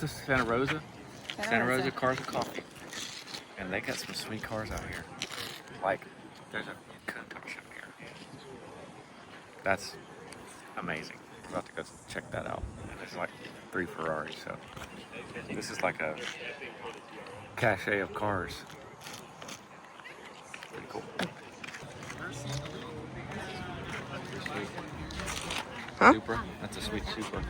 the Santa Rosa? Santa Rosa Cars and Coffee. And they got some sweet cars out here. Like, there's a Countach up here. That's amazing. I'm about to go check that out. And there's like 3 Ferraris, so this is like a cache of cars. Pretty cool. Huh? Supra. That's a sweet Supra.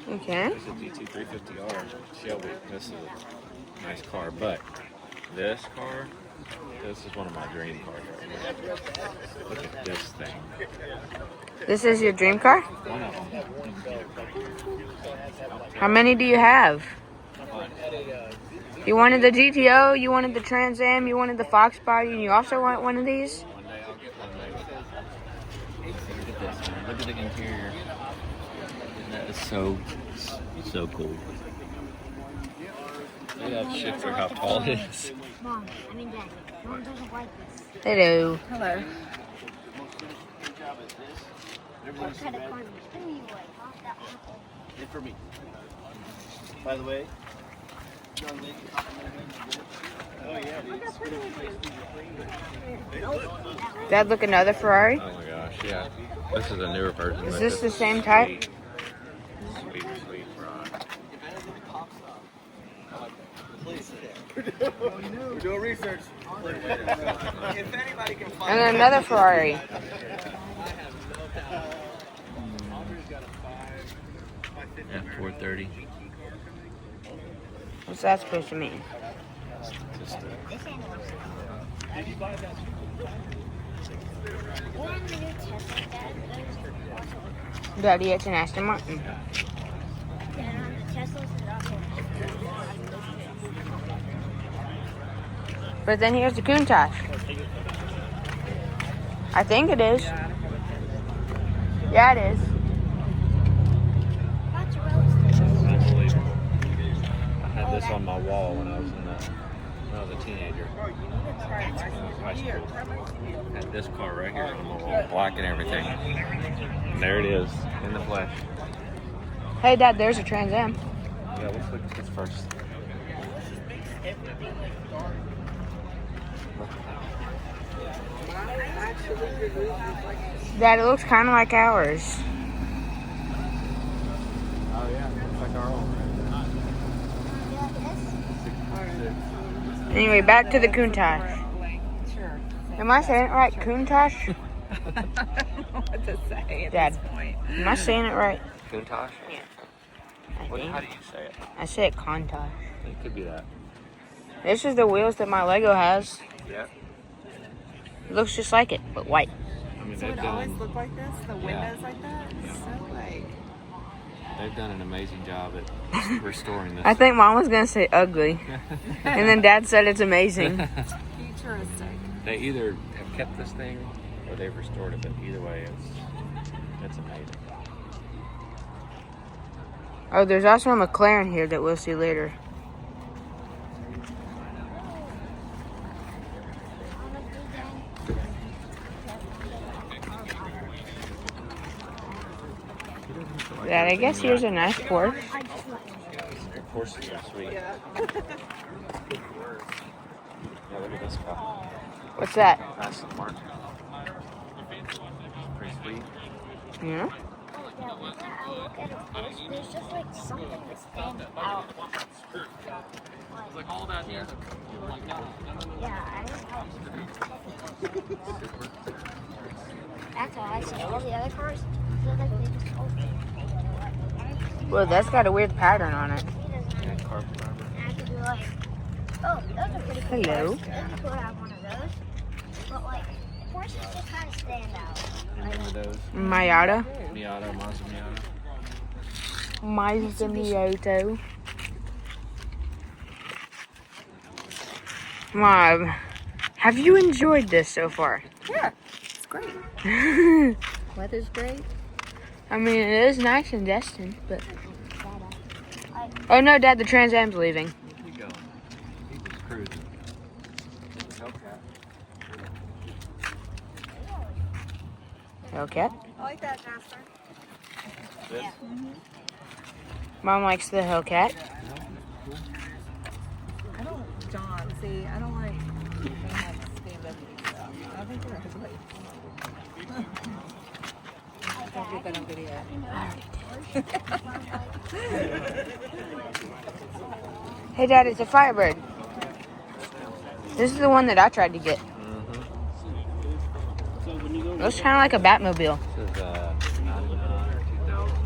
Okay. This is a GT 350R Shelby. This is a nice car, but this car, this is one of my dream cars right here. Look at this thing. This is your dream car? One of them. How many do you have? You wanted the GTO, you wanted the Trans Am, you wanted the Fox Body, and you also want one of these? One day I'll get one maybe. Look at this, man. Look at the interior. That is so cool. Look at that shifter, how tall it is. Mom, I mean Dad, Mom doesn't like this. Hello. Hello. What kind of car do you like? Off that apple. And for me. By the way, young lady. Oh yeah, dude. Dad, look, another Ferrari. Oh my gosh, yeah. This is a newer version. Is but this the same type? Sweet Ferrari. Please. We're doing research. If anybody can find And another Ferrari. Yeah, 430. What's that supposed to mean? Just And the new Tesla, Dad. Daddy, it's an Aston Martin. And the Teslas is also. But then here's the Countach. I think it is. Yeah, it is. unbelievable. I had this on my wall when I was a teenager. High school. Had this car right here on the wall, black and everything. And there it is, in the flesh. Hey, Dad, there's a Trans Am. Yeah, let's look at this first. Dad, it looks kind of like ours. Oh yeah, looks like our own. Anyway, back to the Countach. Sure. Am I saying it right? Countach? I don't know what to say at Dad. this point. Am I saying it right? Countach? Yeah. How do you say it? I say it Countach. It could be that. This is the wheels that my Lego has. Yeah. It looks just like it, but white. I mean, So it always looked like this? The windows like that? Yeah. So like... They've done an amazing job at restoring this. I think Mom was going to say ugly. And then Dad said it's amazing. Futuristic. They either have kept this thing or they've restored it, but either way, it's amazing. Oh, there's also a McLaren here that we'll see later. Dad, I guess here's a nice Porsche. Porsches are sweet. Yeah, look at this car. What's that? Aston Martin. Pretty sweet. Yeah? There's just like something that stands out. Like all that here. Yeah, I don't know. That's why I see all the other cars feel like they just open. Well, that's got a weird pattern on it. Yeah, carbon fiber. And I could be like, oh, those are pretty cool. Hello. Cars. It'd be cool to have one of those. But like, Porsches just kind of stand out. Remember those? Miata. Miata, Mazda Miata. Mazda Miata. Mom, have you enjoyed this so far? Yeah, it's great. Weather's great. I mean, it is nice in Destin, but... Oh no, Dad, the Trans Am's leaving. Where's he going? He's just cruising. Hellcat. I like that, Jasper. This? Mom likes the Hellcat. No, I don't, John, see, I don't like stand up stuff. I think they're ugly. Don't get that on video. Hey, Dad, it's a Firebird. This is the one that I tried to get. It looks kind of like a Batmobile. This is 99 or 2000.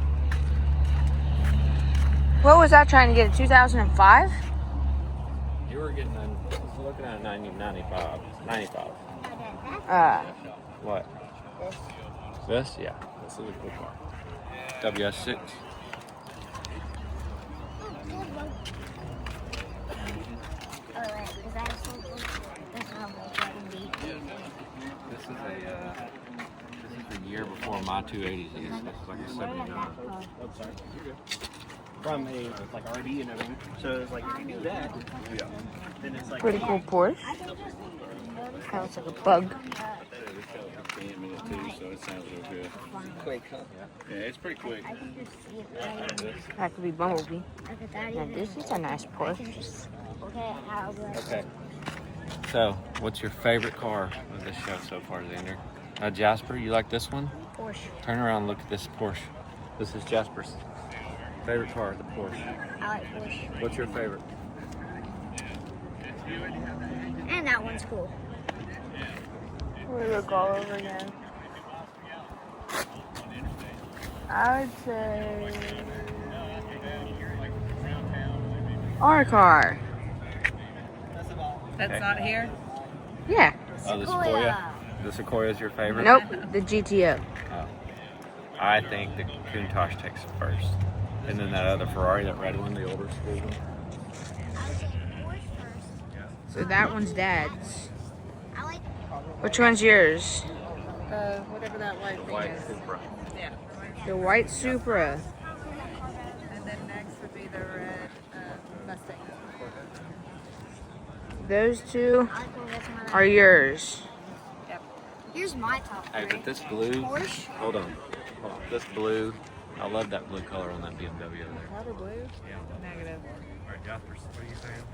What was I trying to get? 2005? You were getting, looking at 95. 95. What? This? Yeah. This is a cool car. WS6. This is the year before my 280s. It's like a 79. From a like RV and everything. So it's like if you do that, then it's like Pretty cool Porsche. Kind of looks like a bug. So it sounds real good. quick, huh? Yeah, it's pretty quick. That could be Bumblebee. Now this is a nice Porsche. Okay. So, what's your favorite car of this show so far, Xander? Jasper, you like this one? Porsche. Turn around and look at this Porsche. This is Jasper's favorite car, the Porsche. I like Porsche. What's your favorite? And that one's cool. We look all over again. I would say our car. That's Okay. not here? Yeah. Oh, the Sequoia. The Sequoia is your favorite? Nope, the GTO. Oh. I think the Countach takes it first. And then that other Ferrari, that red one, the older school one. I would say Porsche first. So that one's Dad's. I like Which one's yours? Whatever that white thing White is. Supra. Yeah. The white Supra. And then next would be the red Mustang. Those two I like Corvettes more than are yours. Yep. Here's my top Hey, three. but this blue, Porsche. hold on. This blue, I love that blue color on that BMW over there. Powder blue? Yeah. Negative. All right, Jasper, what are you saying?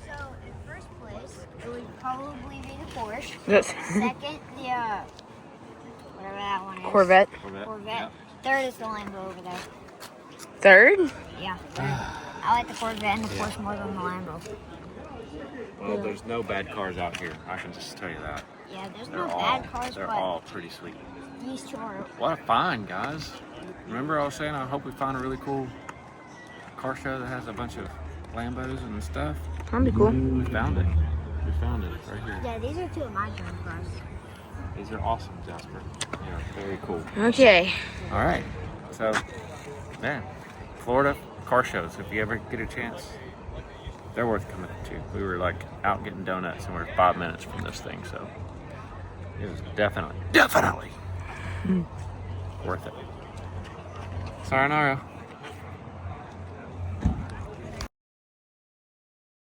So in first place, it would probably be the Porsche. Yes. Second, the whatever that one is. Corvette. Corvette. Third is the Lambo over there. Third? Yeah. Third. I like the Corvette and the Porsche more than the Lambo. Well, there's no bad cars out here. I can just tell you that. Yeah, there's They're no all, bad cars, they're but all pretty sweet. these two are. What a find, guys. Remember I was saying I hope we find a really cool car show that has a bunch of Lambos and stuff? That'd be cool. We found it. We found it right here. Yeah, these are two of my dream cars. These are awesome, Jasper. Yeah, very cool. Okay. All right. So, man, Florida car shows, if you ever get a chance, they're worth coming to. We were like out getting donuts and we're 5 minutes from this thing, so it was definitely worth it. Sayonara.